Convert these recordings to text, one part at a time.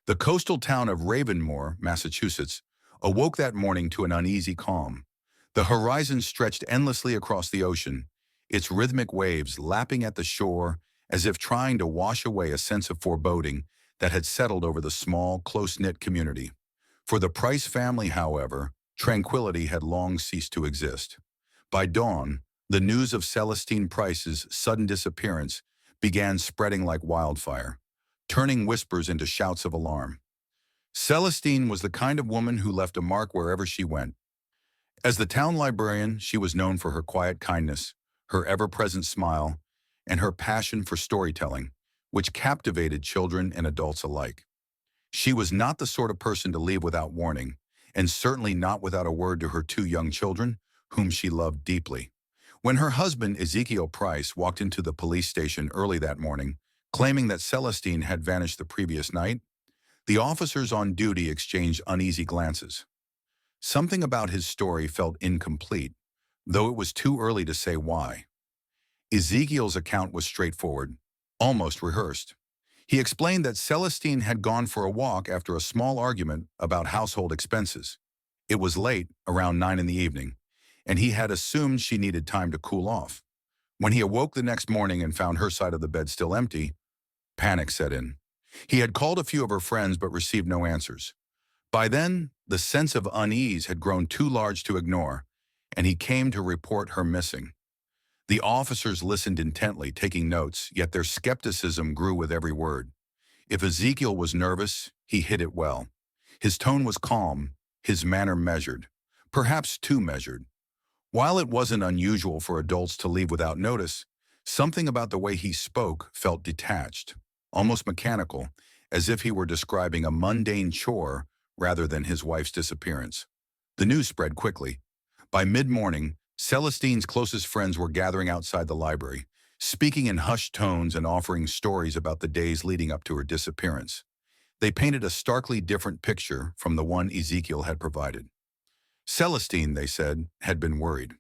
The coastal town of Ravenmore, Massachusetts, awoke that morning to an uneasy calm. The horizon stretched endlessly across the ocean, its rhythmic waves lapping at the shore as if trying to wash away a sense of foreboding that had settled over the small, close-knit community. For the Price family, however, tranquility had long ceased to exist. By dawn, the news of Celestine Price's sudden disappearance began spreading like wildfire, turning whispers into shouts of alarm. Celestine was the kind of woman who left a mark wherever she went. As the town librarian, she was known for her quiet kindness, her ever-present smile, and her passion for storytelling, which captivated children and adults alike. She was not the sort of person to leave without warning, and certainly not without a word to her two young children, whom she loved deeply. When her husband, Ezekiel Price, walked into the police station early that morning, claiming that Celestine had vanished the previous night, the officers on duty exchanged uneasy glances. Something about his story felt incomplete, though it was too early to say why. Ezekiel's account was straightforward, almost rehearsed. He explained that Celestine had gone for a walk after a small argument about household expenses. It was late, around 9 in the evening, and he had assumed she needed time to cool off. When he awoke the next morning and found her side of the bed still empty, panic set in. He had called a few of her friends but received no answers. By then, the sense of unease had grown too large to ignore, and he came to report her missing. The officers listened intently, taking notes, yet their skepticism grew with every word. If Ezekiel was nervous, he hid it well. His tone was calm, his manner measured, perhaps too measured. While it wasn't unusual for adults to leave without notice, something about the way he spoke felt detached, almost mechanical, as if he were describing a mundane chore rather than his wife's disappearance. The news spread quickly. By mid-morning, Celestine's closest friends were gathering outside the library, speaking in hushed tones and offering stories about the days leading up to her disappearance. They painted a starkly different picture from the one Ezekiel had provided. Celestine, they said, had been worried.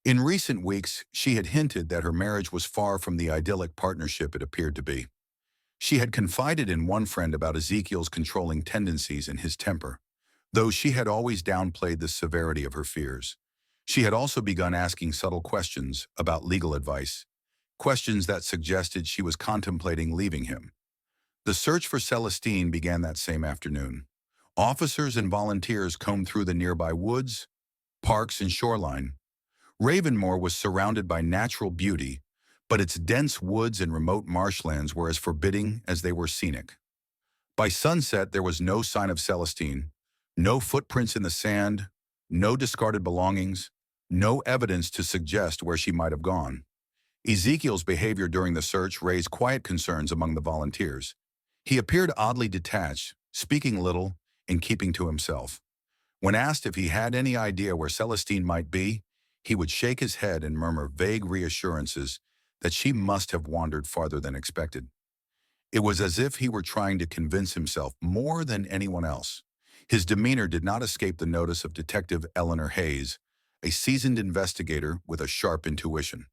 In recent weeks, she had hinted that her marriage was far from the idyllic partnership it appeared to be. She had confided in one friend about Ezekiel's controlling tendencies and his temper, though she had always downplayed the severity of her fears. She had also begun asking subtle questions about legal advice, questions that suggested she was contemplating leaving him. The search for Celestine began that same afternoon. Officers and volunteers combed through the nearby woods, parks, and shoreline. Ravenmore was surrounded by natural beauty, but its dense woods and remote marshlands were as forbidding as they were scenic. By sunset, there was no sign of Celestine, no footprints in the sand, no discarded belongings, no evidence to suggest where she might have gone. Ezekiel's behavior during the search raised quiet concerns among the volunteers. He appeared oddly detached, speaking little and keeping to himself. When asked if he had any idea where Celestine might be, he would shake his head and murmur vague reassurances that she must have wandered farther than expected. It was as if he were trying to convince himself more than anyone else. His demeanor did not escape the notice of Detective Eleanor Hayes, a seasoned investigator with a sharp intuition.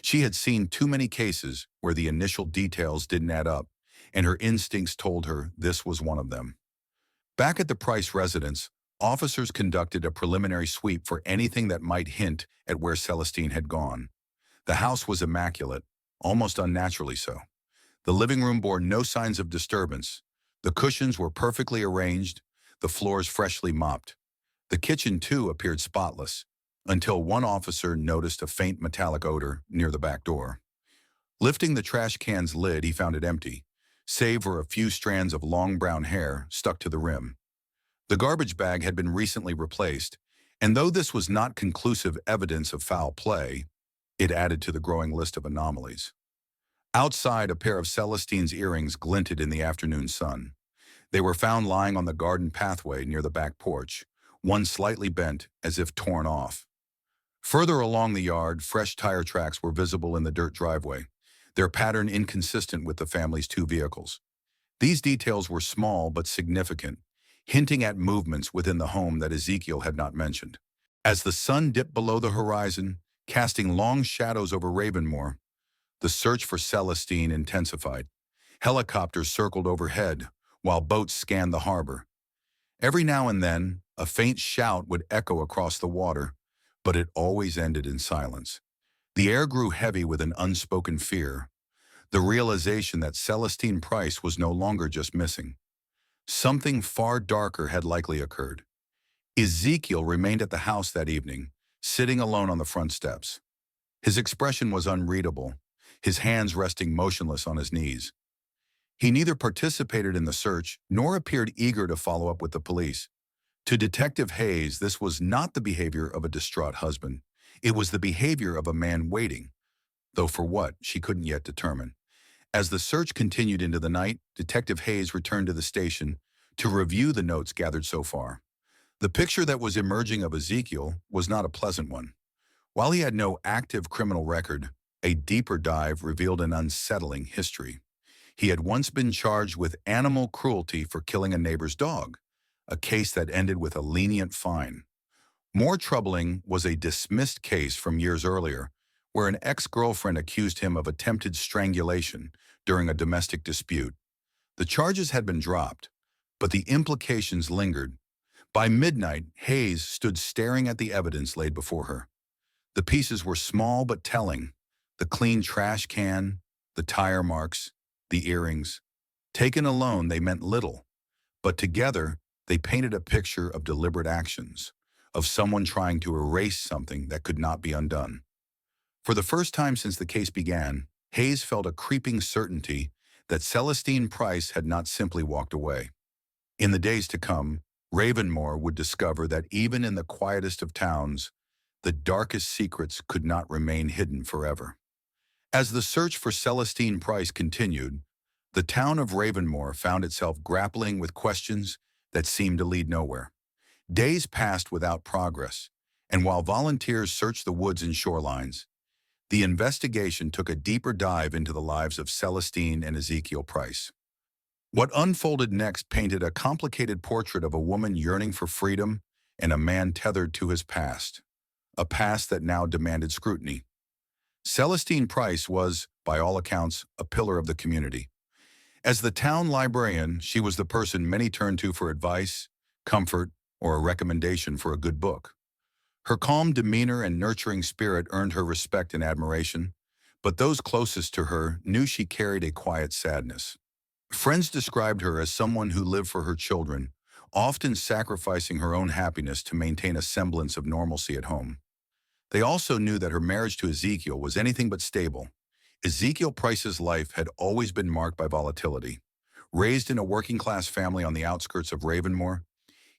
She had seen too many cases where the initial details didn't add up, and her instincts told her this was one of them. Back at the Price residence, officers conducted a preliminary sweep for anything that might hint at where Celestine had gone. The house was immaculate, almost unnaturally so. The living room bore no signs of disturbance. The cushions were perfectly arranged, the floors freshly mopped. The kitchen, too, appeared spotless, until one officer noticed a faint metallic odor near the back door. Lifting the trash can's lid, he found it empty, save for a few strands of long brown hair stuck to the rim. The garbage bag had been recently replaced, and though this was not conclusive evidence of foul play, it added to the growing list of anomalies. Outside, a pair of Celestine's earrings glinted in the afternoon sun. They were found lying on the garden pathway near the back porch, one slightly bent as if torn off. Further along the yard, fresh tire tracks were visible in the dirt driveway, their pattern inconsistent with the family's two vehicles. These details were small but significant, hinting at movements within the home that Ezekiel had not mentioned. As the sun dipped below the horizon, casting long shadows over Ravenmore, the search for Celestine intensified. Helicopters circled overhead, while boats scanned the harbor. Every now and then, a faint shout would echo across the water, but it always ended in silence. The air grew heavy with an unspoken fear, the realization that Celestine Price was no longer just missing. Something far darker had likely occurred. Ezekiel remained at the house that evening, sitting alone on the front steps. His expression was unreadable, his hands resting motionless on his knees. He neither participated in the search nor appeared eager to follow up with the police. To Detective Hayes, this was not the behavior of a distraught husband. It was the behavior of a man waiting, though for what, she couldn't yet determine. As the search continued into the night, Detective Hayes returned to the station to review the notes gathered so far. The picture that was emerging of Ezekiel was not a pleasant one. While he had no active criminal record, a deeper dive revealed an unsettling history. He had once been charged with animal cruelty for killing a neighbor's dog, a case that ended with a lenient fine. More troubling was a dismissed case from years earlier, where an ex-girlfriend accused him of attempted strangulation during a domestic dispute. The charges had been dropped, but the implications lingered. By midnight, Hayes stood staring at the evidence laid before her. The pieces were small but telling: the clean trash can, the tire marks, the earrings. Taken alone, they meant little, but together, they painted a picture of deliberate actions, of someone trying to erase something that could not be undone. For the first time since the case began, Hayes felt a creeping certainty that Celestine Price had not simply walked away. In the days to come, Ravenmore would discover that even in the quietest of towns, the darkest secrets could not remain hidden forever. As the search for Celestine Price continued, the town of Ravenmore found itself grappling with questions that seemed to lead nowhere. Days passed without progress, and while volunteers searched the woods and shorelines, the investigation took a deeper dive into the lives of Celestine and Ezekiel Price. What unfolded next painted a complicated portrait of a woman yearning for freedom and a man tethered to his past, a past that now demanded scrutiny. Celestine Price was, by all accounts, a pillar of the community. As the town librarian, she was the person many turned to for advice, comfort, or a recommendation for a good book. Her calm demeanor and nurturing spirit earned her respect and admiration, but those closest to her knew she carried a quiet sadness. Friends described her as someone who lived for her children, often sacrificing her own happiness to maintain a semblance of normalcy at home. They also knew that her marriage to Ezekiel was anything but stable. Ezekiel Price's life had always been marked by volatility. Raised in a working-class family on the outskirts of Ravenmore,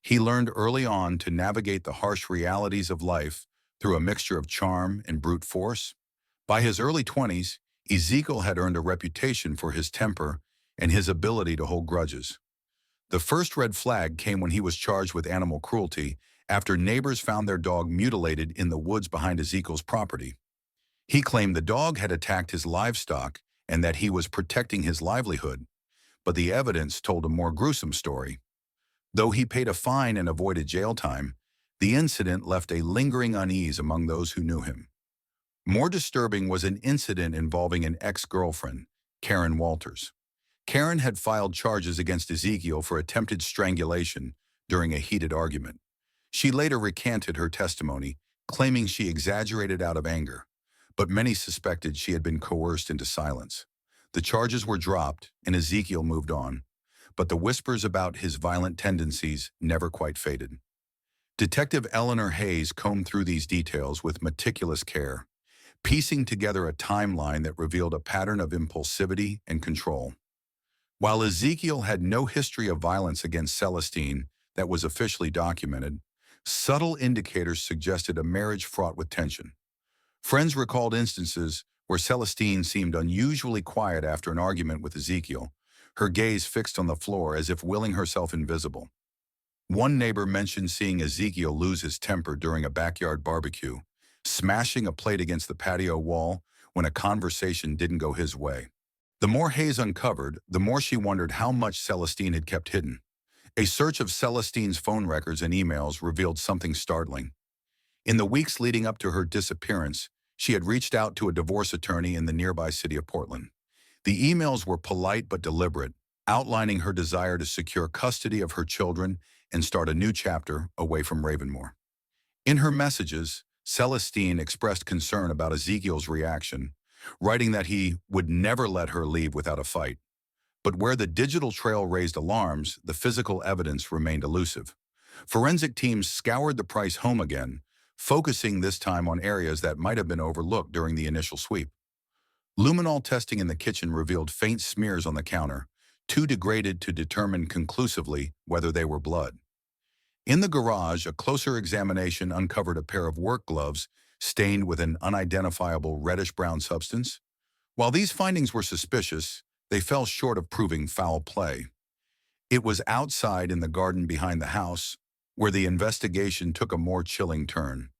he learned early on to navigate the harsh realities of life through a mixture of charm and brute force. By his early 20s, Ezekiel had earned a reputation for his temper and his ability to hold grudges. The first red flag came when he was charged with animal cruelty after neighbors found their dog mutilated in the woods behind Ezekiel's property. He claimed the dog had attacked his livestock and that he was protecting his livelihood, but the evidence told a more gruesome story. Though he paid a fine and avoided jail time, the incident left a lingering unease among those who knew him. More disturbing was an incident involving an ex-girlfriend, Karen Walters. Karen had filed charges against Ezekiel for attempted strangulation during a heated argument. She later recanted her testimony, claiming she exaggerated out of anger, but many suspected she had been coerced into silence. The charges were dropped, and Ezekiel moved on, but the whispers about his violent tendencies never quite faded. Detective Eleanor Hayes combed through these details with meticulous care, piecing together a timeline that revealed a pattern of impulsivity and control. While Ezekiel had no history of violence against Celestine that was officially documented, subtle indicators suggested a marriage fraught with tension. Friends recalled instances where Celestine seemed unusually quiet after an argument with Ezekiel, her gaze fixed on the floor as if willing herself invisible. One neighbor mentioned seeing Ezekiel lose his temper during a backyard barbecue, smashing a plate against the patio wall when a conversation didn't go his way. The more Hayes uncovered, the more she wondered how much Celestine had kept hidden. A search of Celestine's phone records and emails revealed something startling. In the weeks leading up to her disappearance, she had reached out to a divorce attorney in the nearby city of Portland. The emails were polite but deliberate, outlining her desire to secure custody of her children and start a new chapter away from Ravenmore. In her messages, Celestine expressed concern about Ezekiel's reaction, writing that he would never let her leave without a fight. But where the digital trail raised alarms, the physical evidence remained elusive. Forensic teams scoured the Price home again, focusing this time on areas that might have been overlooked during the initial sweep. Luminol testing in the kitchen revealed faint smears on the counter, too degraded to determine conclusively whether they were blood. In the garage, a closer examination uncovered a pair of work gloves stained with an unidentifiable reddish-brown substance. While these findings were suspicious, they fell short of proving foul play. It was outside in the garden behind the house, where the investigation took a more chilling turn.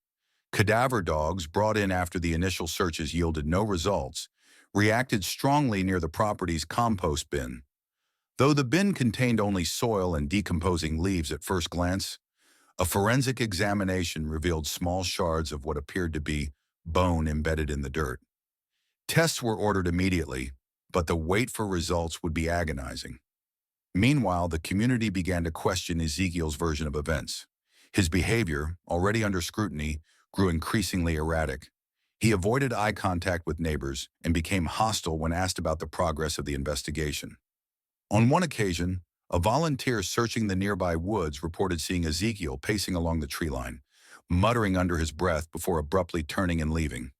Cadaver dogs, brought in after the initial searches yielded no results, reacted strongly near the property's compost bin. Though the bin contained only soil and decomposing leaves at first glance, a forensic examination revealed small shards of what appeared to be bone embedded in the dirt. Tests were ordered immediately, but the wait for results would be agonizing. Meanwhile, the community began to question Ezekiel's version of events. His behavior, already under scrutiny, grew increasingly erratic. He avoided eye contact with neighbors and became hostile when asked about the progress of the investigation. On one occasion, a volunteer searching the nearby woods reported seeing Ezekiel pacing along the tree line, muttering under his breath before abruptly turning and leaving.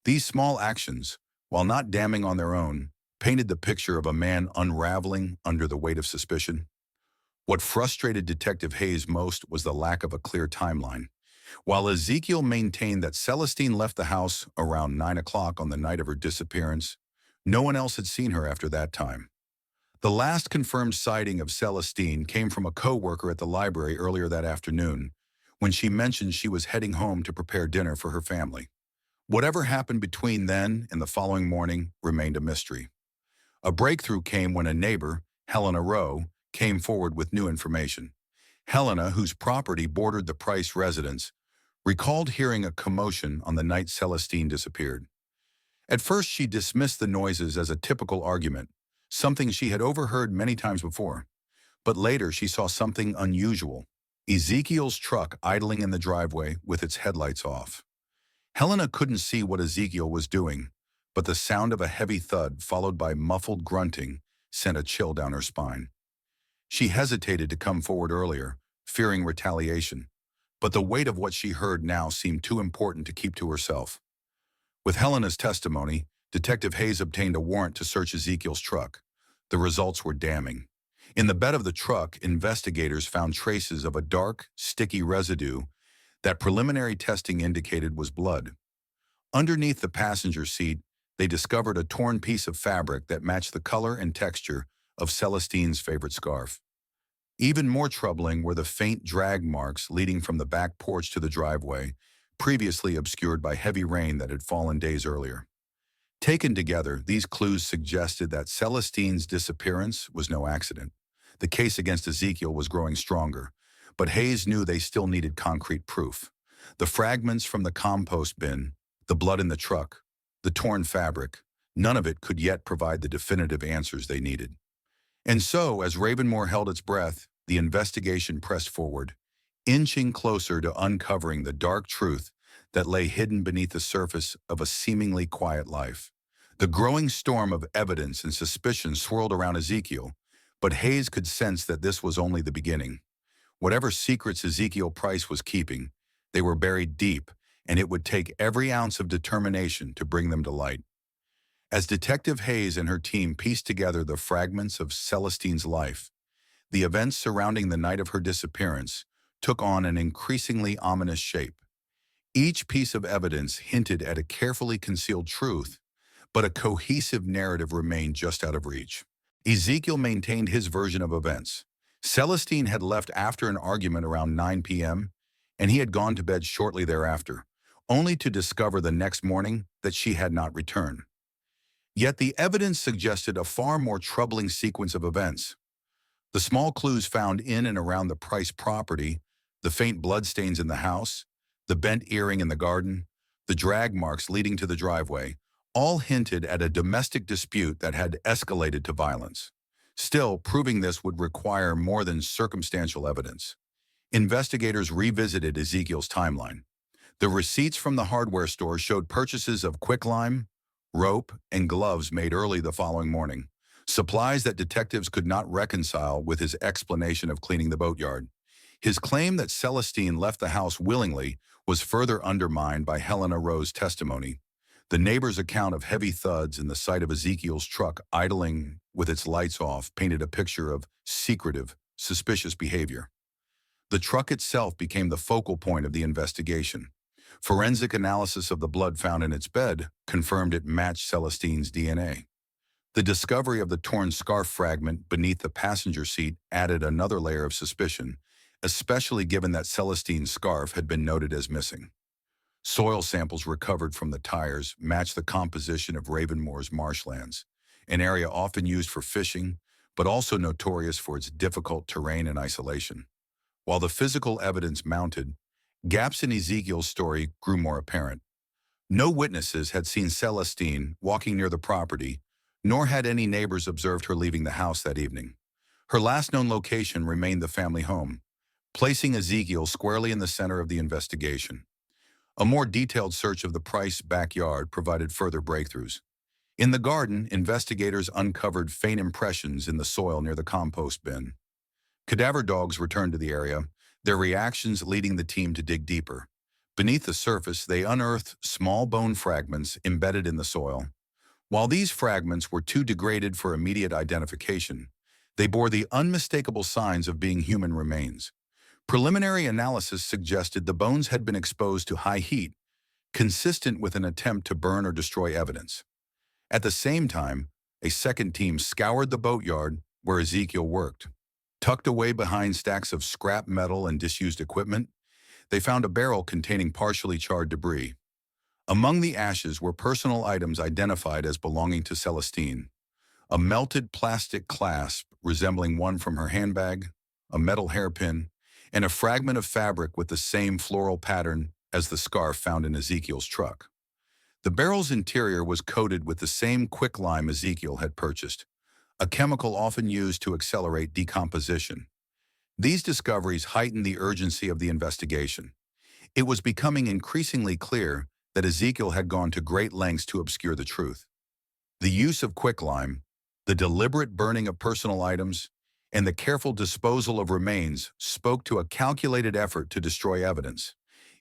These small actions, while not damning on their own, painted the picture of a man unraveling under the weight of suspicion. What frustrated Detective Hayes most was the lack of a clear timeline. While Ezekiel maintained that Celestine left the house around 9 o'clock on the night of her disappearance, no one else had seen her after that time. The last confirmed sighting of Celestine came from a co-worker at the library earlier that afternoon, when she mentioned she was heading home to prepare dinner for her family. Whatever happened between then and the following morning remained a mystery. A breakthrough came when a neighbor, Helena Rowe, came forward with new information. Helena, whose property bordered the Price residence, recalled hearing a commotion on the night Celestine disappeared. At first, she dismissed the noises as a typical argument, something she had overheard many times before. But later, she saw something unusual: Ezekiel's truck idling in the driveway with its headlights off. Helena couldn't see what Ezekiel was doing, but the sound of a heavy thud followed by muffled grunting sent a chill down her spine. She hesitated to come forward earlier, fearing retaliation, but the weight of what she heard now seemed too important to keep to herself. With Helena's testimony, Detective Hayes obtained a warrant to search Ezekiel's truck. The results were damning. In the bed of the truck, investigators found traces of a dark, sticky residue that preliminary testing indicated was blood. Underneath the passenger seat, they discovered a torn piece of fabric that matched the color and texture of Celestine's favorite scarf. Even more troubling were the faint drag marks leading from the back porch to the driveway, previously obscured by heavy rain that had fallen days earlier. Taken together, these clues suggested that Celestine's disappearance was no accident. The case against Ezekiel was growing stronger, but Hayes knew they still needed concrete proof. The fragments from the compost bin, the blood in the truck, the torn fabric, none of it could yet provide the definitive answers they needed. And so, as Ravenmore held its breath, the investigation pressed forward, inching closer to uncovering the dark truth that lay hidden beneath the surface of a seemingly quiet life. The growing storm of evidence and suspicion swirled around Ezekiel, but Hayes could sense that this was only the beginning. Whatever secrets Ezekiel Price was keeping, they were buried deep, and it would take every ounce of determination to bring them to light. As Detective Hayes and her team pieced together the fragments of Celestine's life, the events surrounding the night of her disappearance took on an increasingly ominous shape. Each piece of evidence hinted at a carefully concealed truth, but a cohesive narrative remained just out of reach. Ezekiel maintained his version of events. Celestine had left after an argument around 9 p.m., and he had gone to bed shortly thereafter, only to discover the next morning that she had not returned. Yet the evidence suggested a far more troubling sequence of events. The small clues found in and around the Price property, the faint bloodstains in the house, the bent earring in the garden, the drag marks leading to the driveway, all hinted at a domestic dispute that had escalated to violence. Still, proving this would require more than circumstantial evidence. Investigators revisited Ezekiel's timeline. The receipts from the hardware store showed purchases of quicklime, rope, and gloves made early the following morning, supplies that detectives could not reconcile with his explanation of cleaning the boatyard. His claim that Celestine left the house willingly was further undermined by Helena Rowe's testimony. The neighbor's account of heavy thuds and the sight of Ezekiel's truck idling with its lights off painted a picture of secretive, suspicious behavior. The truck itself became the focal point of the investigation. Forensic analysis of the blood found in its bed confirmed it matched Celestine's DNA. The discovery of the torn scarf fragment beneath the passenger seat added another layer of suspicion, especially given that Celestine's scarf had been noted as missing. Soil samples recovered from the tires matched the composition of Ravenmore's marshlands, an area often used for fishing, but also notorious for its difficult terrain and isolation. While the physical evidence mounted, gaps in Ezekiel's story grew more apparent. No witnesses had seen Celestine walking near the property, nor had any neighbors observed her leaving the house that evening. Her last known location remained the family home, placing Ezekiel squarely in the center of the investigation. A more detailed search of the Price backyard provided further breakthroughs. In the garden, investigators uncovered faint impressions in the soil near the compost bin. Cadaver dogs returned to the area, their reactions leading the team to dig deeper. Beneath the surface, they unearthed small bone fragments embedded in the soil. While these fragments were too degraded for immediate identification, they bore the unmistakable signs of being human remains. Preliminary analysis suggested the bones had been exposed to high heat, consistent with an attempt to burn or destroy evidence. At the same time, a second team scoured the boatyard where Ezekiel worked. Tucked away behind stacks of scrap metal and disused equipment, they found a barrel containing partially charred debris. Among the ashes were personal items identified as belonging to Celestine: a melted plastic clasp resembling one from her handbag, a metal hairpin, and a fragment of fabric with the same floral pattern as the scarf found in Ezekiel's truck. The barrel's interior was coated with the same quicklime Ezekiel had purchased, a chemical often used to accelerate decomposition. These discoveries heightened the urgency of the investigation. It was becoming increasingly clear that Ezekiel had gone to great lengths to obscure the truth. The use of quicklime, the deliberate burning of personal items, and the careful disposal of remains spoke to a calculated effort to destroy evidence.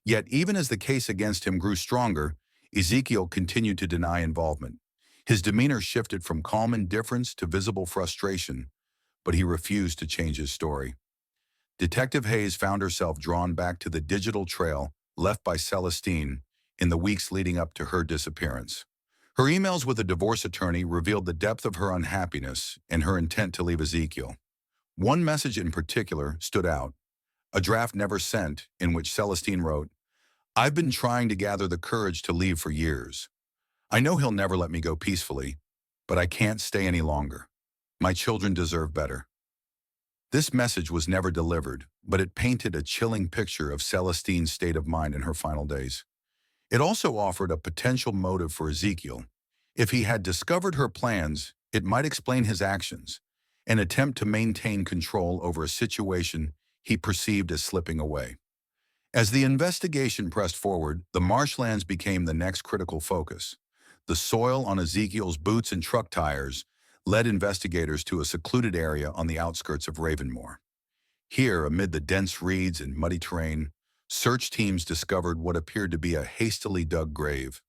Yet even as the case against him grew stronger, Ezekiel continued to deny involvement. His demeanor shifted from calm indifference to visible frustration, but he refused to change his story. Detective Hayes found herself drawn back to the digital trail left by Celestine in the weeks leading up to her disappearance. Her emails with a divorce attorney revealed the depth of her unhappiness and her intent to leave Ezekiel. One message in particular stood out, a draft never sent in which Celestine wrote, "I've been trying to gather the courage to leave for years. I know he'll never let me go peacefully, but I can't stay any longer. My children deserve better." This message was never delivered, but it painted a chilling picture of Celestine's state of mind in her final days. It also offered a potential motive for Ezekiel. If he had discovered her plans, it might explain his actions, an attempt to maintain control over a situation he perceived as slipping away. As the investigation pressed forward, the marshlands became the next critical focus. The soil on Ezekiel's boots and truck tires led investigators to a secluded area on the outskirts of Ravenmore. Here, amid the dense reeds and muddy terrain, search teams discovered what appeared to be a hastily dug grave.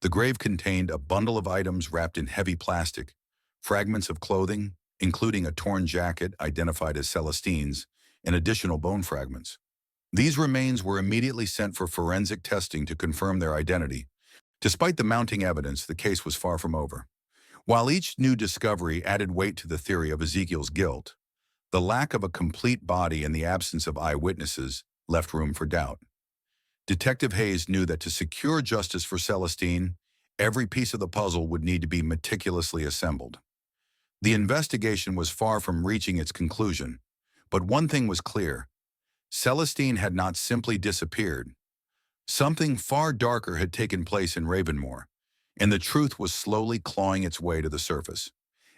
The grave contained a bundle of items wrapped in heavy plastic, fragments of clothing, including a torn jacket identified as Celestine's, and additional bone fragments. These remains were immediately sent for forensic testing to confirm their identity. Despite the mounting evidence, the case was far from over. While each new discovery added weight to the theory of Ezekiel's guilt, the lack of a complete body and the absence of eyewitnesses left room for doubt. Detective Hayes knew that to secure justice for Celestine, every piece of the puzzle would need to be meticulously assembled. The investigation was far from reaching its conclusion, but one thing was clear: Celestine had not simply disappeared. Something far darker had taken place in Ravenmore, and the truth was slowly clawing its way to the surface.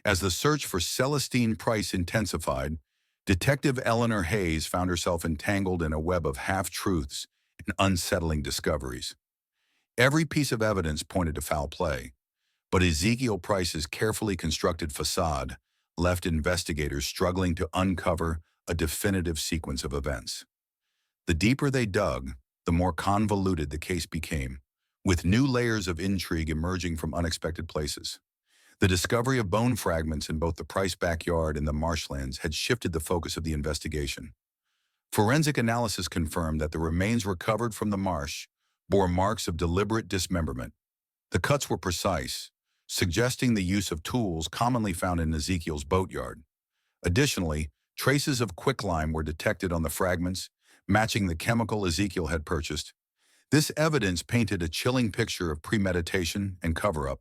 As the search for Celestine Price intensified, Detective Eleanor Hayes found herself entangled in a web of half-truths and unsettling discoveries. Every piece of evidence pointed to foul play, but Ezekiel Price's carefully constructed facade left investigators struggling to uncover a definitive sequence of events. The deeper they dug, the more convoluted the case became, with new layers of intrigue emerging from unexpected places. The discovery of bone fragments in both the Price backyard and the Marshlands had shifted the focus of the investigation. Forensic analysis confirmed that the remains recovered from the marsh bore marks of deliberate dismemberment. The cuts were precise, suggesting the use of tools commonly found in Ezekiel's boatyard. Additionally, traces of quicklime were detected on the fragments, matching the chemical Ezekiel had purchased. This evidence painted a chilling picture of premeditation and cover-up,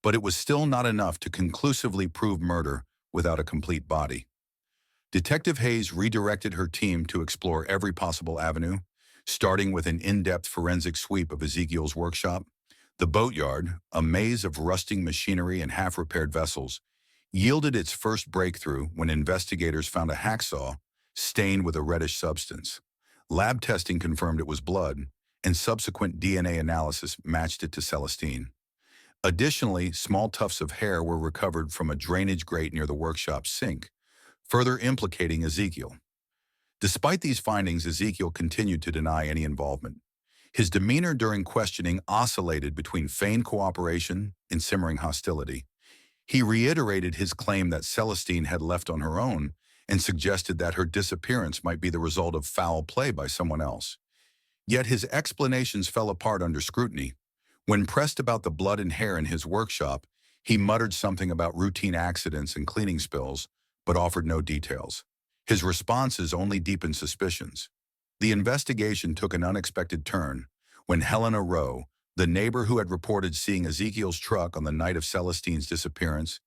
but it was still not enough to conclusively prove murder without a complete body. Detective Hayes redirected her team to explore every possible avenue, starting with an in-depth forensic sweep of Ezekiel's workshop. The boatyard, a maze of rusting machinery and half-repaired vessels, yielded its first breakthrough when investigators found a hacksaw stained with a reddish substance. Lab testing confirmed it was blood, and subsequent DNA analysis matched it to Celestine. Additionally, small tufts of hair were recovered from a drainage grate near the workshop's sink, further implicating Ezekiel. Despite these findings, Ezekiel continued to deny any involvement. His demeanor during questioning oscillated between feigned cooperation and simmering hostility. He reiterated his claim that Celestine had left on her own and suggested that her disappearance might be the result of foul play by someone else. Yet his explanations fell apart under scrutiny. When pressed about the blood and hair in his workshop, he muttered something about routine accidents and cleaning spills, but offered no details. His responses only deepened suspicions. The investigation took an unexpected turn when Helena Rowe, the neighbor who had reported seeing Ezekiel's truck on the night of Celestine's disappearance,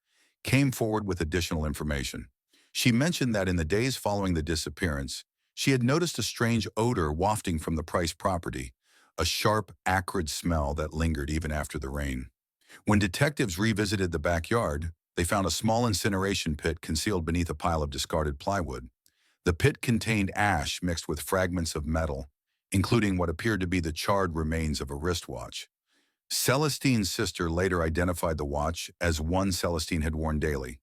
came forward with additional information. She mentioned that in the days following the disappearance, she had noticed a strange odor wafting from the Price property, a sharp, acrid smell that lingered even after the rain. When detectives revisited the backyard, they found a small incineration pit concealed beneath a pile of discarded plywood. The pit contained ash mixed with fragments of metal, including what appeared to be the charred remains of a wristwatch. Celestine's sister later identified the watch as one Celestine had worn daily.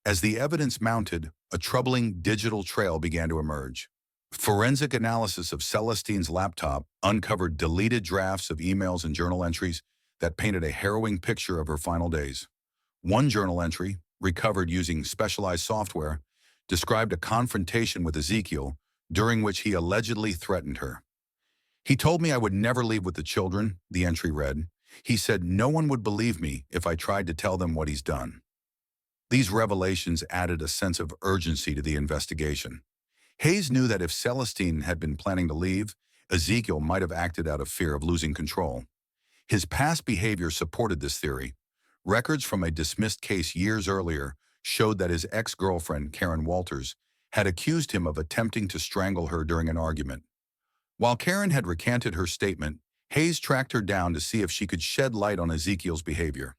As the evidence mounted, a troubling digital trail began to emerge. Forensic analysis of Celestine's laptop uncovered deleted drafts of emails and journal entries that painted a harrowing picture of her final days. One journal entry, recovered using specialized software, described a confrontation with Ezekiel during which he allegedly threatened her. "He told me I would never leave with the children," the entry read. "He said no one would believe me if I tried to tell them what he's done." These revelations added a sense of urgency to the investigation. Hayes knew that if Celestine had been planning to leave, Ezekiel might have acted out of fear of losing control. His past behavior supported this theory. Records from a dismissed case years earlier showed that his ex-girlfriend, Karen Walters, had accused him of attempting to strangle her during an argument. While Karen had recanted her statement, Hayes tracked her down to see if she could shed light on Ezekiel's behavior.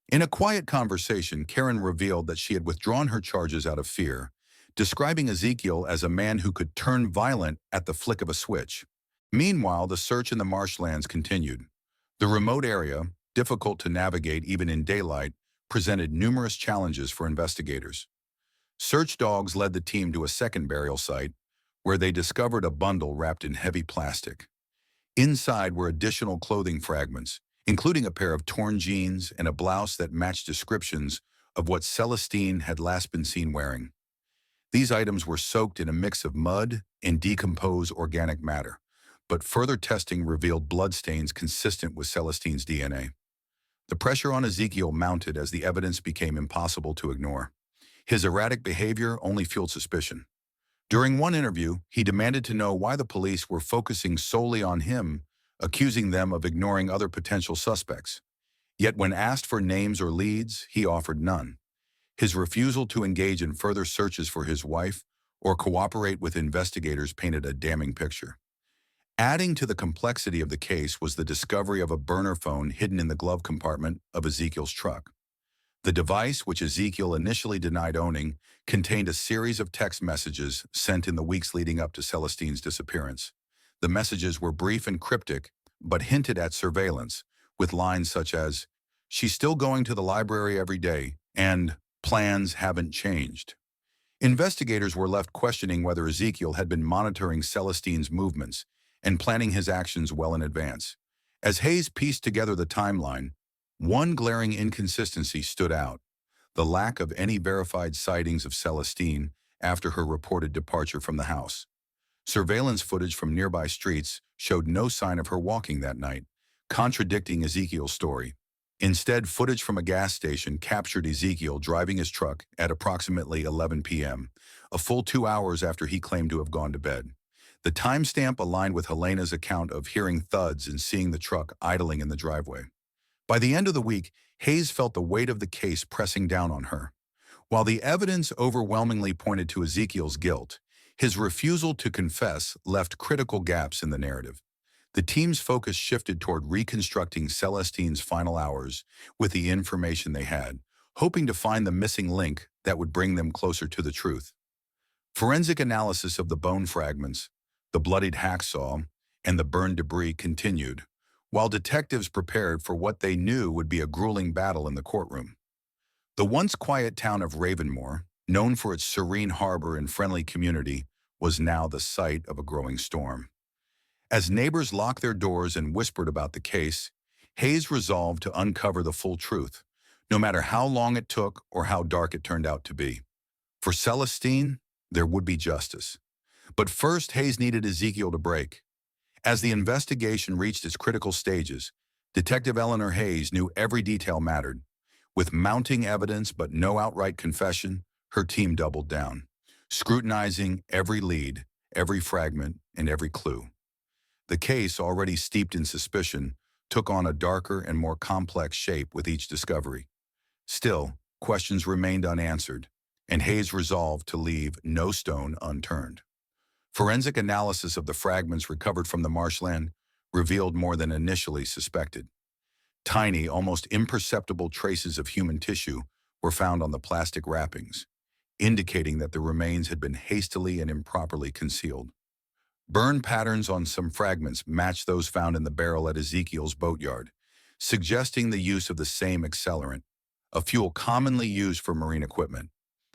In a quiet conversation, Karen revealed that she had withdrawn her charges out of fear, describing Ezekiel as a man who could turn violent at the flick of a switch. Meanwhile, the search in the marshlands continued. The remote area, difficult to navigate even in daylight, presented numerous challenges for investigators. Search dogs led the team to a second burial site, where they discovered a bundle wrapped in heavy plastic. Inside were additional clothing fragments, including a pair of torn jeans and a blouse that matched descriptions of what Celestine had last been seen wearing. These items were soaked in a mix of mud and decomposed organic matter, but further testing revealed bloodstains consistent with Celestine's DNA. The pressure on Ezekiel mounted as the evidence became impossible to ignore. His erratic behavior only fueled suspicion. During one interview, he demanded to know why the police were focusing solely on him, accusing them of ignoring other potential suspects. Yet when asked for names or leads, he offered none. His refusal to engage in further searches for his wife or cooperate with investigators painted a damning picture. Adding to the complexity of the case was the discovery of a burner phone hidden in the glove compartment of Ezekiel's truck. The device, which Ezekiel initially denied owning, contained a series of text messages sent in the weeks leading up to Celestine's disappearance. The messages were brief and cryptic, but hinted at surveillance, with lines such as, "She's still going to the library every day," and "Plans haven't changed." Investigators were left questioning whether Ezekiel had been monitoring Celestine's movements and planning his actions well in advance. As Hayes pieced together the timeline, one glaring inconsistency stood out: the lack of any verified sightings of Celestine after her reported departure from the house. Surveillance footage from nearby streets showed no sign of her walking that night, contradicting Ezekiel's story. Instead, footage from a gas station captured Ezekiel driving his truck at approximately 11 p.m., a full 2 hours after he claimed to have gone to bed. The timestamp aligned with Helena's account of hearing thuds and seeing the truck idling in the driveway. By the end of the week, Hayes felt the weight of the case pressing down on her. While the evidence overwhelmingly pointed to Ezekiel's guilt, his refusal to confess left critical gaps in the narrative. The team's focus shifted toward reconstructing Celestine's final hours with the information they had, hoping to find the missing link that would bring them closer to the truth. Forensic analysis of the bone fragments, the bloodied hacksaw, and the burned debris continued, while detectives prepared for what they knew would be a grueling battle in the courtroom. The once quiet town of Ravenmore, known for its serene harbor and friendly community, was now the site of a growing storm. As neighbors locked their doors and whispered about the case, Hayes resolved to uncover the full truth, no matter how long it took or how dark it turned out to be. For Celestine, there would be justice. But first, Hayes needed Ezekiel to break. As the investigation reached its critical stages, Detective Eleanor Hayes knew every detail mattered. With mounting evidence but no outright confession, her team doubled down, scrutinizing every lead, every fragment, and every clue. The case, already steeped in suspicion, took on a darker and more complex shape with each discovery. Still, questions remained unanswered, and Hayes resolved to leave no stone unturned. Forensic analysis of the fragments recovered from the Marshland revealed more than initially suspected. Tiny, almost imperceptible traces of human tissue were found on the plastic wrappings, indicating that the remains had been hastily and improperly concealed. Burn patterns on some fragments matched those found in the barrel at Ezekiel's boatyard, suggesting the use of the same accelerant, a fuel commonly used for marine equipment.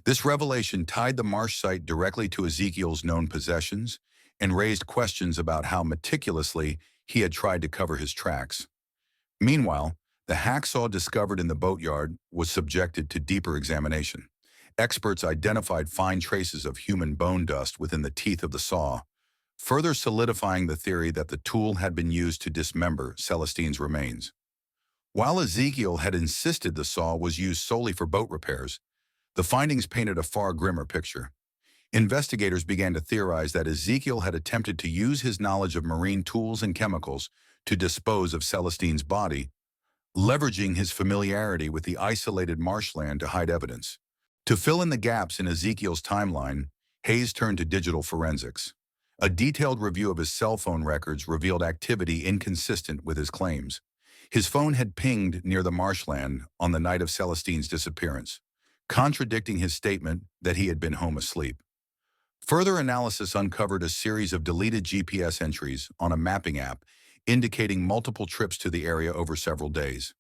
This revelation tied the marsh site directly to Ezekiel's known possessions and raised questions about how meticulously he had tried to cover his tracks. Meanwhile, the hacksaw discovered in the boatyard was subjected to deeper examination. Experts identified fine traces of human bone dust within the teeth of the saw, further solidifying the theory that the tool had been used to dismember Celestine's remains. While Ezekiel had insisted the saw was used solely for boat repairs, the findings painted a far grimmer picture. Investigators began to theorize that Ezekiel had attempted to use his knowledge of marine tools and chemicals to dispose of Celestine's body, leveraging his familiarity with the isolated marshland to hide evidence. To fill in the gaps in Ezekiel's timeline, Hayes turned to digital forensics. A detailed review of his cell phone records revealed activity inconsistent with his claims. His phone had pinged near the marshland on the night of Celestine's disappearance, contradicting his statement that he had been home asleep. Further analysis uncovered a series of deleted GPS entries on a mapping app indicating multiple trips to the area over several days.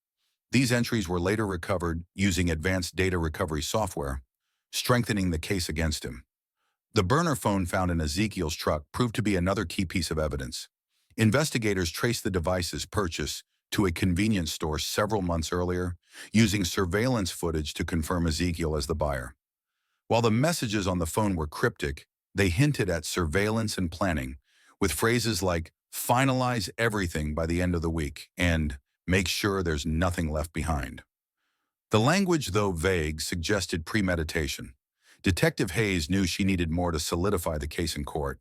These entries were later recovered using advanced data recovery software, strengthening the case against him. The burner phone found in Ezekiel's truck proved to be another key piece of evidence. Investigators traced the device's purchase to a convenience store several months earlier, using surveillance footage to confirm Ezekiel as the buyer. While the messages on the phone were cryptic, they hinted at surveillance and planning, with phrases like, "Finalize everything by the end of the week," and "Make sure there's nothing left behind." The language, though vague, suggested premeditation. Detective Hayes knew she needed more to solidify the case in court.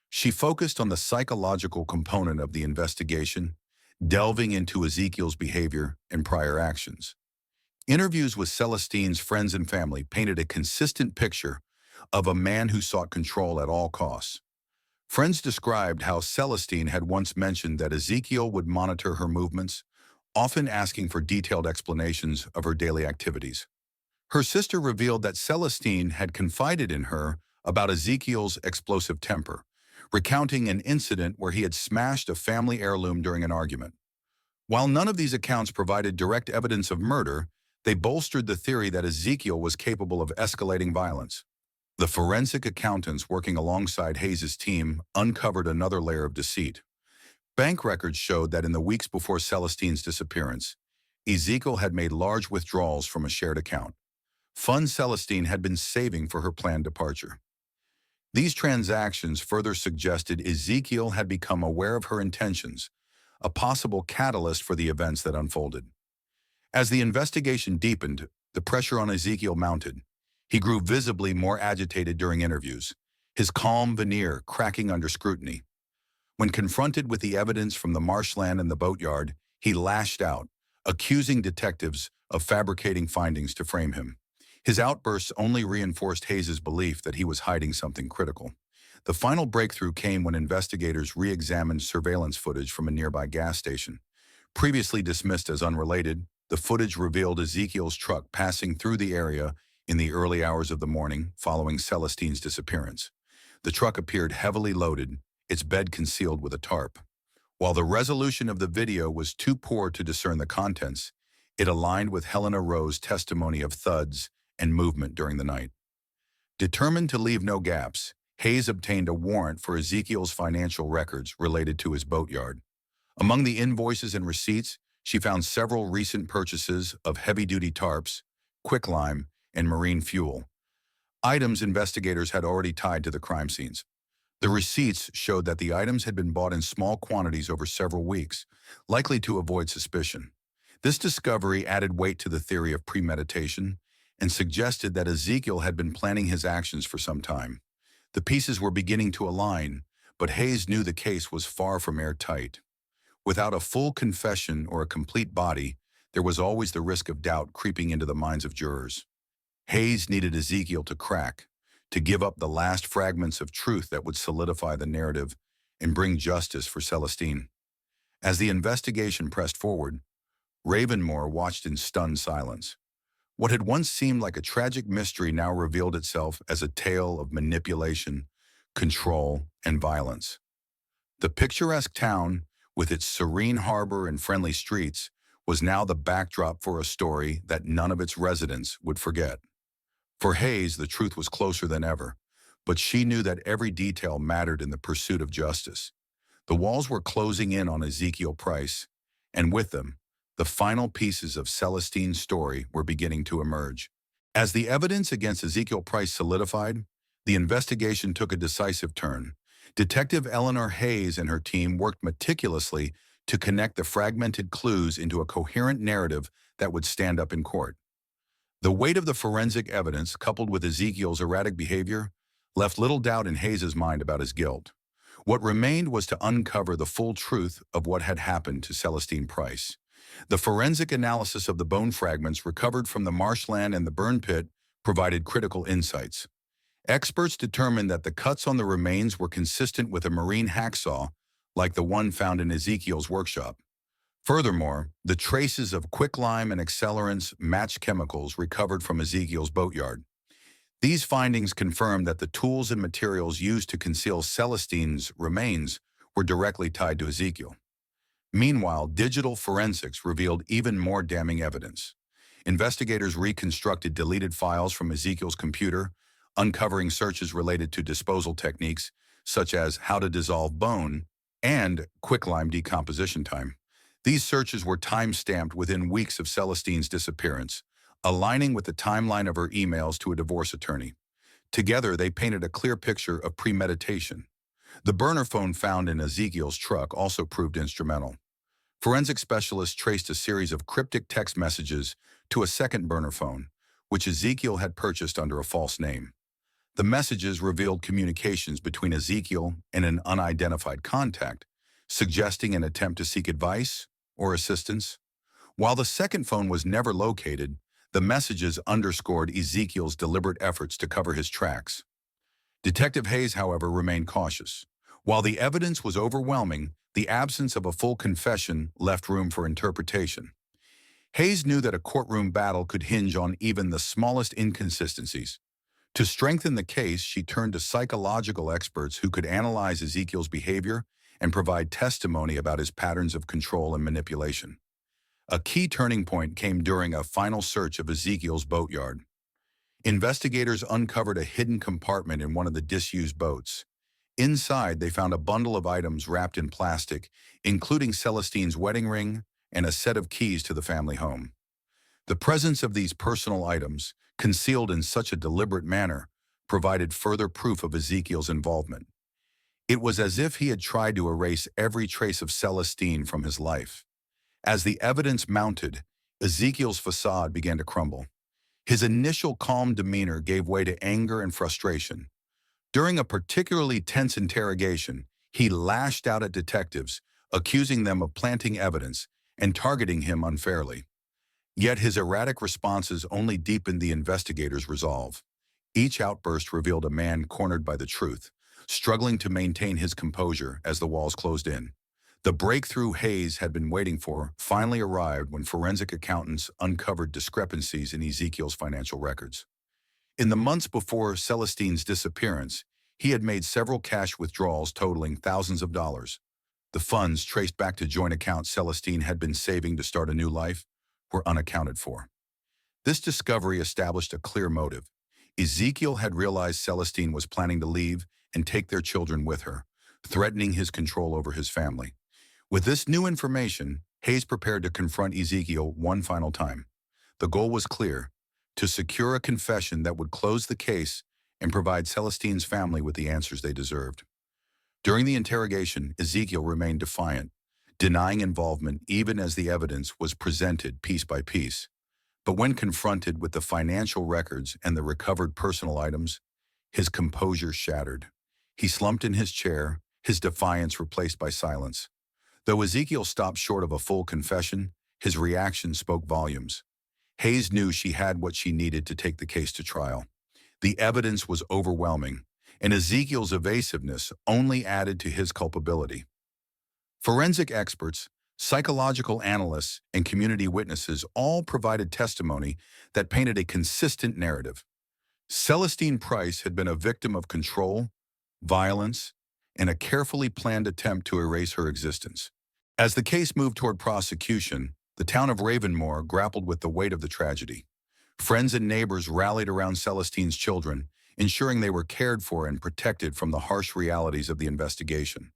She focused on the psychological component of the investigation, delving into Ezekiel's behavior and prior actions. Interviews with Celestine's friends and family painted a consistent picture of a man who sought control at all costs. Friends described how Celestine had once mentioned that Ezekiel would monitor her movements, often asking for detailed explanations of her daily activities. Her sister revealed that Celestine had confided in her about Ezekiel's explosive temper, recounting an incident where he had smashed a family heirloom during an argument. While none of these accounts provided direct evidence of murder, they bolstered the theory that Ezekiel was capable of escalating violence. The forensic accountants working alongside Hayes' team uncovered another layer of deceit. Bank records showed that in the weeks before Celestine's disappearance, Ezekiel had made large withdrawals from a shared account, funds Celestine had been saving for her planned departure. These transactions further suggested Ezekiel had become aware of her intentions, a possible catalyst for the events that unfolded. As the investigation deepened, the pressure on Ezekiel mounted. He grew visibly more agitated during interviews, his calm veneer cracking under scrutiny. When confronted with the evidence from the marshland and the boatyard, he lashed out, accusing detectives of fabricating findings to frame him. His outbursts only reinforced Hayes' belief that he was hiding something critical. The final breakthrough came when investigators re-examined surveillance footage from a nearby gas station. Previously dismissed as unrelated, the footage revealed Ezekiel's truck passing through the area in the early hours of the morning following Celestine's disappearance. The truck appeared heavily loaded, its bed concealed with a tarp. While the resolution of the video was too poor to discern the contents, it aligned with Helena Rowe's testimony of thuds and movement during the night. Determined to leave no gaps, Hayes obtained a warrant for Ezekiel's financial records related to his boatyard. Among the invoices and receipts, she found several recent purchases of heavy-duty tarps, quicklime, and marine fuel, items investigators had already tied to the crime scenes. The receipts showed that the items had been bought in small quantities over several weeks, likely to avoid suspicion. This discovery added weight to the theory of premeditation and suggested that Ezekiel had been planning his actions for some time. The pieces were beginning to align, but Hayes knew the case was far from airtight. Without a full confession or a complete body, there was always the risk of doubt creeping into the minds of jurors. Hayes needed Ezekiel to crack, to give up the last fragments of truth that would solidify the narrative and bring justice for Celestine. As the investigation pressed forward, Ravenmore watched in stunned silence. What had once seemed like a tragic mystery now revealed itself as a tale of manipulation, control, and violence. The picturesque town, with its serene harbor and friendly streets, was now the backdrop for a story that none of its residents would forget. For Hayes, the truth was closer than ever, but she knew that every detail mattered in the pursuit of justice. The walls were closing in on Ezekiel Price, and with them, the final pieces of Celestine's story were beginning to emerge. As the evidence against Ezekiel Price solidified, the investigation took a decisive turn. Detective Eleanor Hayes and her team worked meticulously to connect the fragmented clues into a coherent narrative that would stand up in court. The weight of the forensic evidence, coupled with Ezekiel's erratic behavior, left little doubt in Hayes' mind about his guilt. What remained was to uncover the full truth of what had happened to Celestine Price. The forensic analysis of the bone fragments recovered from the marshland and the burn pit provided critical insights. Experts determined that the cuts on the remains were consistent with a marine hacksaw, like the one found in Ezekiel's workshop. Furthermore, the traces of quicklime and accelerants matched chemicals recovered from Ezekiel's boatyard. These findings confirmed that the tools and materials used to conceal Celestine's remains were directly tied to Ezekiel. Meanwhile, digital forensics revealed even more damning evidence. Investigators reconstructed deleted files from Ezekiel's computer, uncovering searches related to disposal techniques, such as how to dissolve bone and quicklime decomposition time. These searches were time-stamped within weeks of Celestine's disappearance, aligning with the timeline of her emails to a divorce attorney. Together, they painted a clear picture of premeditation. The burner phone found in Ezekiel's truck also proved instrumental. Forensic specialists traced a series of cryptic text messages to a second burner phone, which Ezekiel had purchased under a false name. The messages revealed communications between Ezekiel and an unidentified contact, suggesting an attempt to seek advice or assistance. While the second phone was never located, the messages underscored Ezekiel's deliberate efforts to cover his tracks. Detective Hayes, however, remained cautious. While the evidence was overwhelming, The absence of a full confession left room for interpretation. Hayes knew that a courtroom battle could hinge on even the smallest inconsistencies. To strengthen the case, she turned to psychological experts who could analyze Ezekiel's behavior and provide testimony about his patterns of control and manipulation. A key turning point came during a final search of Ezekiel's boatyard. Investigators uncovered a hidden compartment in one of the disused boats. Inside, they found a bundle of items wrapped in plastic, including Celestine's wedding ring and a set of keys to the family home. The presence of these personal items, concealed in such a deliberate manner, provided further proof of Ezekiel's involvement. It was as if he had tried to erase every trace of Celestine from his life. As the evidence mounted, Ezekiel's facade began to crumble. His initial calm demeanor gave way to anger and frustration. During a particularly tense interrogation, he lashed out at detectives, accusing them of planting evidence and targeting him unfairly. Yet his erratic responses only deepened the investigators' resolve. Each outburst revealed a man cornered by the truth, struggling to maintain his composure as the walls closed in. The breakthrough Hayes had been waiting for finally arrived when forensic accountants uncovered discrepancies in Ezekiel's financial records. In the months before Celestine's disappearance, he had made several cash withdrawals totaling thousands of dollars. The funds, traced back to joint accounts Celestine had been saving to start a new life, were unaccounted for. This discovery established a clear motive. Ezekiel had realized Celestine was planning to leave and take their children with her, threatening his control over his family. With this new information, Hayes prepared to confront Ezekiel one final time. The goal was clear: to secure a confession that would close the case and provide Celestine's family with the answers they deserved. During the interrogation, Ezekiel remained defiant, denying involvement even as the evidence was presented piece by piece. But when confronted with the financial records and the recovered personal items, his composure shattered. He slumped in his chair, his defiance replaced by silence. Though Ezekiel stopped short of a full confession, his reaction spoke volumes. Hayes knew she had what she needed to take the case to trial. The evidence was overwhelming, and Ezekiel's evasiveness only added to his culpability. Forensic experts, psychological analysts, and community witnesses all provided testimony that painted a consistent narrative. Celestine Price had been a victim of control, violence, and a carefully planned attempt to erase her existence. As the case moved toward prosecution, the town of Ravenmore grappled with the weight of the tragedy. Friends and neighbors rallied around Celestine's children, ensuring they were cared for and protected from the harsh realities of the investigation.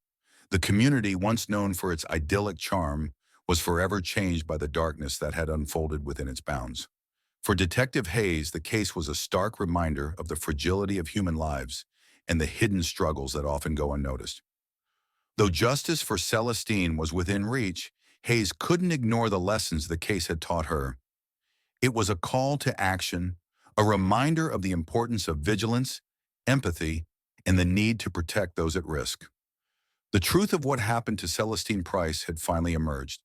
The community, once known for its idyllic charm, was forever changed by the darkness that had unfolded within its bounds. For Detective Hayes, the case was a stark reminder of the fragility of human lives and the hidden struggles that often go unnoticed. Though justice for Celestine was within reach, Hayes couldn't ignore the lessons the case had taught her. It was a call to action, a reminder of the importance of vigilance, empathy, and the need to protect those at risk. The truth of what happened to Celestine Price had finally emerged,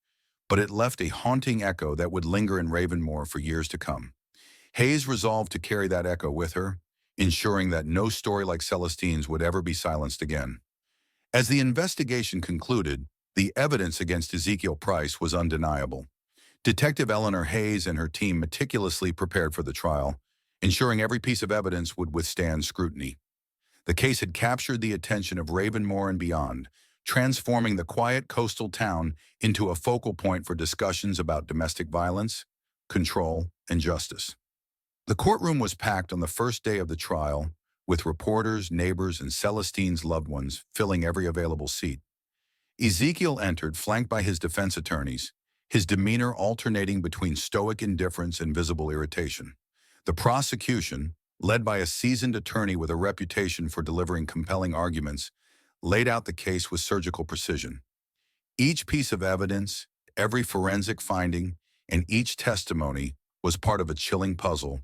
but it left a haunting echo that would linger in Ravenmore for years to come. Hayes resolved to carry that echo with her, ensuring that no story like Celestine's would ever be silenced again. As the investigation concluded, the evidence against Ezekiel Price was undeniable. Detective Eleanor Hayes and her team meticulously prepared for the trial, ensuring every piece of evidence would withstand scrutiny. The case had captured the attention of Ravenmore and beyond, transforming the quiet coastal town into a focal point for discussions about domestic violence, control, and justice. The courtroom was packed on the first day of the trial, with reporters, neighbors, and Celestine's loved ones filling every available seat. Ezekiel entered, flanked by his defense attorneys, his demeanor alternating between stoic indifference and visible irritation. The prosecution, led by a seasoned attorney with a reputation for delivering compelling arguments, laid out the case with surgical precision. Each piece of evidence, every forensic finding, and each testimony was part of a chilling puzzle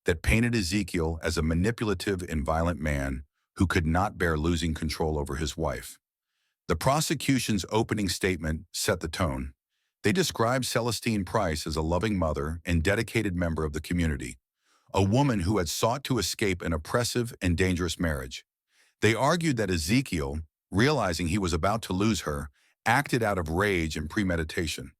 that painted Ezekiel as a manipulative and violent man who could not bear losing control over his wife. The prosecution's opening statement set the tone. They described Celestine Price as a loving mother and dedicated member of the community, a woman who had sought to escape an oppressive and dangerous marriage. They argued that Ezekiel, realizing he was about to lose her, acted out of rage and premeditation.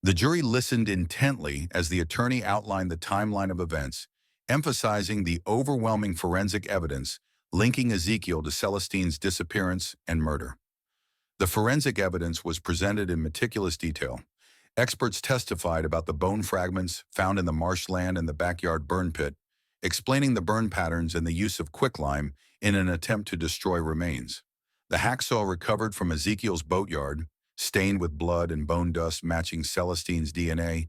The jury listened intently as the attorney outlined the timeline of events, emphasizing the overwhelming forensic evidence linking Ezekiel to Celestine's disappearance and murder. The forensic evidence was presented in meticulous detail. Experts testified about the bone fragments found in the marshland and the backyard burn pit, explaining the burn patterns and the use of quicklime in an attempt to destroy remains. The hacksaw recovered from Ezekiel's boatyard, stained with blood and bone dust matching Celestine's DNA,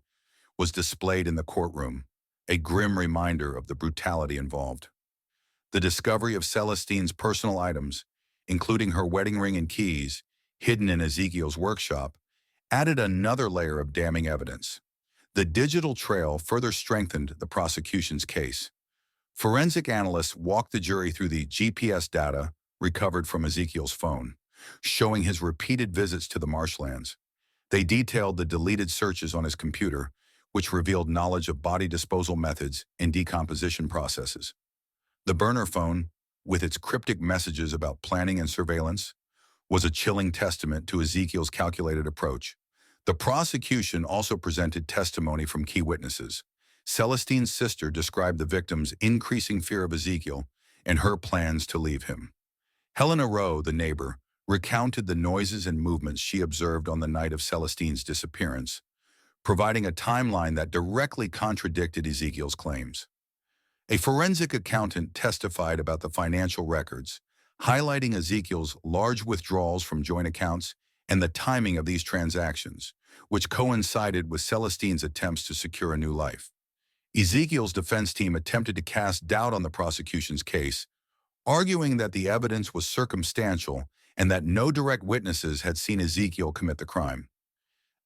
was displayed in the courtroom, a grim reminder of the brutality involved. The discovery of Celestine's personal items, including her wedding ring and keys, hidden in Ezekiel's workshop, added another layer of damning evidence. The digital trail further strengthened the prosecution's case. Forensic analysts walked the jury through the GPS data recovered from Ezekiel's phone, showing his repeated visits to the marshlands. They detailed the deleted searches on his computer, which revealed knowledge of body disposal methods and decomposition processes. The burner phone, with its cryptic messages about planning and surveillance, was a chilling testament to Ezekiel's calculated approach. The prosecution also presented testimony from key witnesses. Celestine's sister described the victim's increasing fear of Ezekiel and her plans to leave him. Helena Rowe, the neighbor, recounted the noises and movements she observed on the night of Celestine's disappearance, providing a timeline that directly contradicted Ezekiel's claims. A forensic accountant testified about the financial records, highlighting Ezekiel's large withdrawals from joint accounts and the timing of these transactions, which coincided with Celestine's attempts to secure a new life. Ezekiel's defense team attempted to cast doubt on the prosecution's case, arguing that the evidence was circumstantial and that no direct witnesses had seen Ezekiel commit the crime.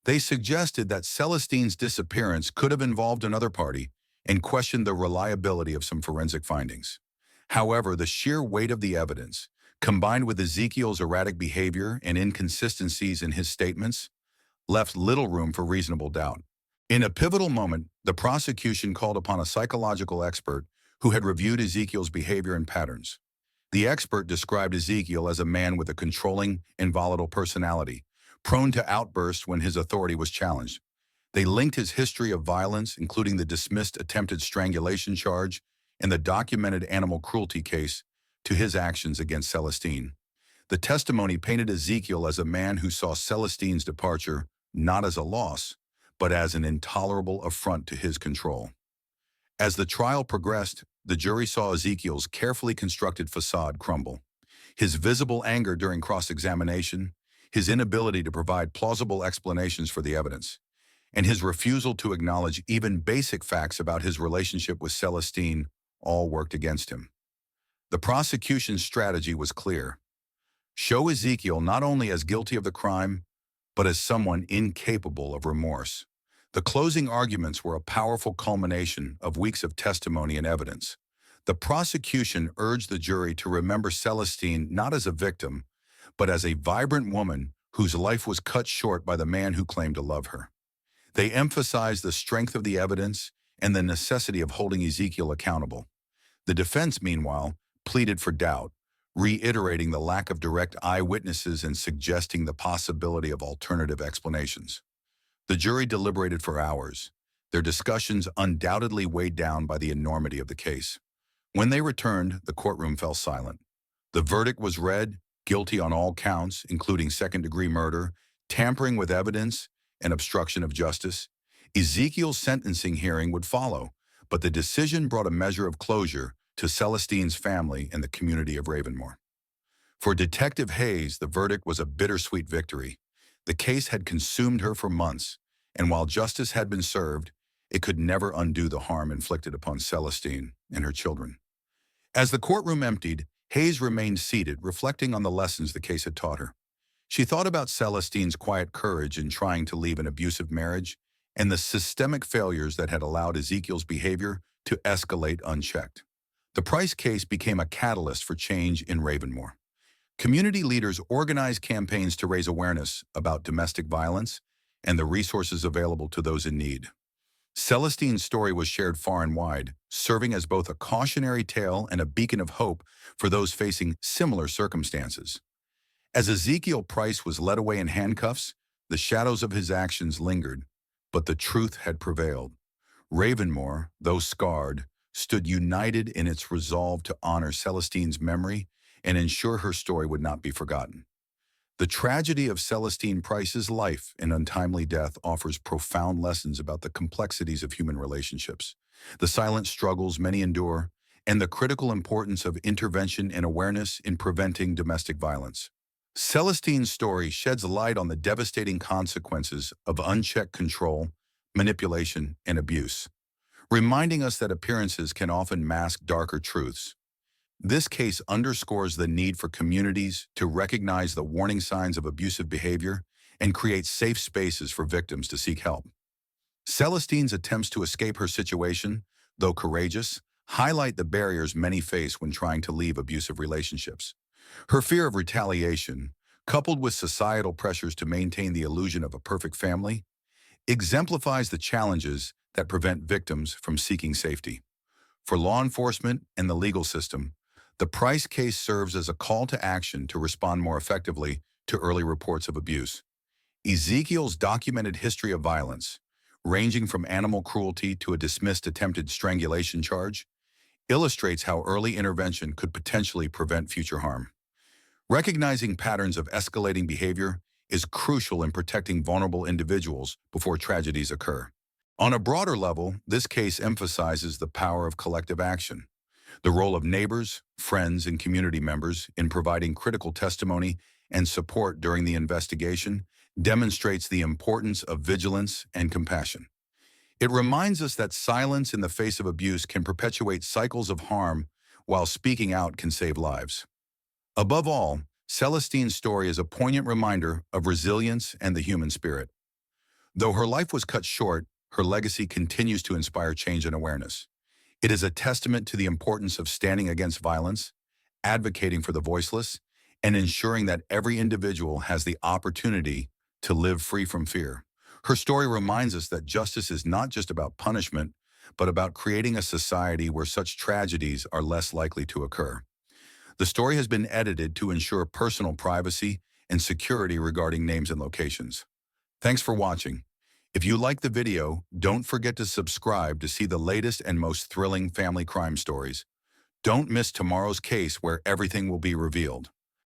They suggested that Celestine's disappearance could have involved another party and questioned the reliability of some forensic findings. However, the sheer weight of the evidence, combined with Ezekiel's erratic behavior and inconsistencies in his statements, left little room for reasonable doubt. In a pivotal moment, the prosecution called upon a psychological expert who had reviewed Ezekiel's behavior and patterns. The expert described Ezekiel as a man with a controlling and volatile personality, prone to outbursts when his authority was challenged. They linked his history of violence, including the dismissed attempted strangulation charge and the documented animal cruelty case, to his actions against Celestine. The testimony painted Ezekiel as a man who saw Celestine's departure not as a loss, but as an intolerable affront to his control. As the trial progressed, the jury saw Ezekiel's carefully constructed facade crumble. His visible anger during cross-examination, his inability to provide plausible explanations for the evidence, and his refusal to acknowledge even basic facts about his relationship with Celestine all worked against him. The prosecution's strategy was clear. Show Ezekiel not only as guilty of the crime, but as someone incapable of remorse. The closing arguments were a powerful culmination of weeks of testimony and evidence. The prosecution urged the jury to remember Celestine not as a victim, but as a vibrant woman whose life was cut short by the man who claimed to love her. They emphasized the strength of the evidence and the necessity of holding Ezekiel accountable. The defense, meanwhile, pleaded for doubt, reiterating the lack of direct eyewitnesses and suggesting the possibility of alternative explanations. The jury deliberated for hours, their discussions undoubtedly weighed down by the enormity of the case. When they returned, the courtroom fell silent. The verdict was read, guilty on all counts, including second-degree murder, tampering with evidence, and obstruction of justice. Ezekiel's sentencing hearing would follow, but the decision brought a measure of closure to Celestine's family and the community of Ravenmore. For Detective Hayes, the verdict was a bittersweet victory. The case had consumed her for months, and while justice had been served, it could never undo the harm inflicted upon Celestine and her children. As the courtroom emptied, Hayes remained seated, reflecting on the lessons the case had taught her. She thought about Celestine's quiet courage in trying to leave an abusive marriage and the systemic failures that had allowed Ezekiel's behavior to escalate unchecked. The Price case became a catalyst for change in Ravenmore. Community leaders organized campaigns to raise awareness about domestic violence and the resources available to those in need. Celestine's story was shared far and wide, serving as both a cautionary tale and a beacon of hope for those facing similar circumstances. As Ezekiel Price was led away in handcuffs, the shadows of his actions lingered, but the truth had prevailed. Ravenmore, though scarred, stood united in its resolve to honor Celestine's memory and ensure her story would not be forgotten. The tragedy of Celestine Price's life and untimely death offers profound lessons about the complexities of human relationships, the silent struggles many endure, and the critical importance of intervention and awareness in preventing domestic violence. Celestine's story sheds light on the devastating consequences of unchecked control, manipulation, and abuse, reminding us that appearances can often mask darker truths. This case underscores the need for communities to recognize the warning signs of abusive behavior and create safe spaces for victims to seek help. Celestine's attempts to escape her situation, though courageous, highlight the barriers many face when trying to leave abusive relationships. Her fear of retaliation, coupled with societal pressures to maintain the illusion of a perfect family, exemplifies the challenges that prevent victims from seeking safety. For law enforcement and the legal system, the Price case serves as a call to action to respond more effectively to early reports of abuse. Ezekiel's documented history of violence, ranging from animal cruelty to a dismissed attempted strangulation charge, illustrates how early intervention could potentially prevent future harm. Recognizing patterns of escalating behavior is crucial in protecting vulnerable individuals before tragedies occur. On a broader level, this case emphasizes the power of collective action. The role of neighbors, friends, and community members in providing critical testimony and support during the investigation demonstrates the importance of vigilance and compassion. It reminds us that silence in the face of abuse can perpetuate cycles of harm, while speaking out can save lives. Above all, Celestine's story is a poignant reminder of resilience and the human spirit. Though her life was cut short, her legacy continues to inspire change and awareness. It is a testament to the importance of standing against violence, advocating for the voiceless, and ensuring that every individual has the opportunity to live free from fear. Her story reminds us that justice is not just about punishment, but about creating a society where such tragedies are less likely to occur. The story has been edited to ensure personal privacy and security regarding names and locations. Thanks for watching. If you like the video, don't forget to subscribe to see the latest and most thrilling family crime stories. Don't miss tomorrow's case where everything will be revealed.